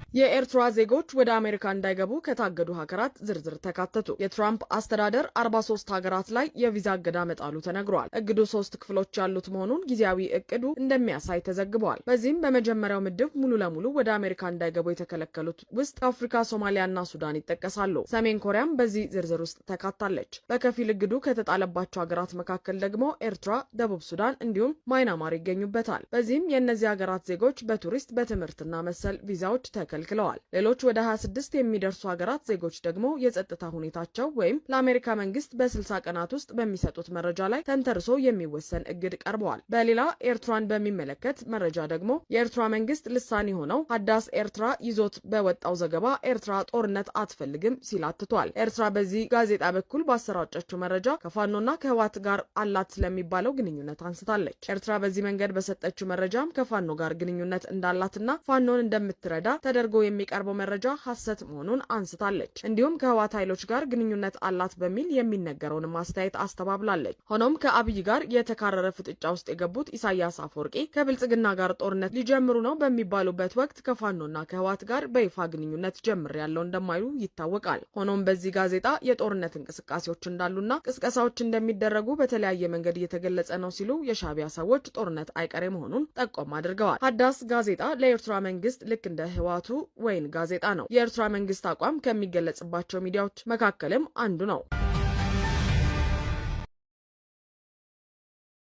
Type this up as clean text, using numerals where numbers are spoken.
የኤርትራ ዜጎች ወደ አሜሪካ እንዳይገቡ ከታገዱ ሀገራት ዝርዝር ተካተቱ። የትራምፕ አስተዳደር 43 ሀገራት ላይ የቪዛ እገዳ መጣሉ ተነግሯል። እግዱ 3 ክፍሎች ያሉት መሆኑን ጊዜያዊ እቅዱ እንደሚያሳይ ተዘግቧል። በዚህም በመጀመሪያው ምድብ ሙሉ ለሙሉ ወደ አሜሪካ እንዳይገቡ የተከለከሉት ውስጥ አፍሪካ፣ ሶማሊያና ሱዳን ይጠቀሳሉ። ሰሜን ኮሪያም በዚህ ዝርዝር ውስጥ ተካታለች። በከፊል እግዱ ከተጣለባቸው ሀገራት መካከል ደግሞ ኤርትራ፣ ደቡብ ሱዳን እንዲሁም ማይናማር ይገኙበታል። በዚህም የእነዚህ ሀገራት ዜጎች በቱሪስት በትምህርትና መሰል ቪዛዎች ተከልክለዋል። ሌሎች ወደ 26 የሚደርሱ ሀገራት ዜጎች ደግሞ የጸጥታ ሁኔታቸው ወይም ለአሜሪካ መንግስት በ60 ቀናት ውስጥ በሚሰጡት መረጃ ላይ ተንተርሶ የሚወሰን እግድ ቀርበዋል። በሌላ ኤርትራን በሚመለከት መረጃ ደግሞ የኤርትራ መንግስት ልሳን የሆነው ሀዳስ ኤርትራ ይዞት በወጣው ዘገባ ኤርትራ ጦርነት አትፈልግም ሲል አትቷል። ኤርትራ በዚህ ጋዜጣ በኩል ባሰራጨችው መረጃ ከፋኖና ከህወሓት ጋር አላት ስለሚባለው ግንኙነት አንስታለች። ኤርትራ በዚህ መንገድ በሰጠችው መረጃም ከፋኖ ጋር ግንኙነት እንዳላትና ፋኖን እንደምትረዳ ተደርጎ የሚቀርበው መረጃ ሐሰት መሆኑን አንስታለች። እንዲሁም ከህወሓት ኃይሎች ጋር ግንኙነት አላት በሚል የሚነገረውን ማስተያየት አስተባብላለች። ሆኖም ከአብይ ጋር የተካረረ ፍጥጫ ውስጥ የገቡት ኢሳያስ አፈወርቂ ከብልጽግና ጋር ጦርነት ሊጀምሩ ነው በሚባሉበት ወቅት ከፋኖና ከህወሓት ጋር በይፋ ግንኙነት ጀምሬያለሁ እንደማይሉ ይታወቃል። ሆኖም በዚህ ጋዜጣ የጦርነት እንቅስቃሴዎች እንዳሉና ቅስቀሳዎች እንደሚደረጉ በተለያየ መንገድ እየተገለጸ ነው ሲሉ የሻዕቢያ ሰዎች ጦርነት አይቀሬ መሆኑን ጠቆም አድርገዋል። ሀዳስ ጋዜጣ ለኤርትራ መንግስት ልክ እንደ ህወሓቱ ወይን ጋዜጣ ነው። የኤርትራ መንግስት አቋም ከሚገለጽባቸው ሚዲያዎች መካከልም አንዱ ነው።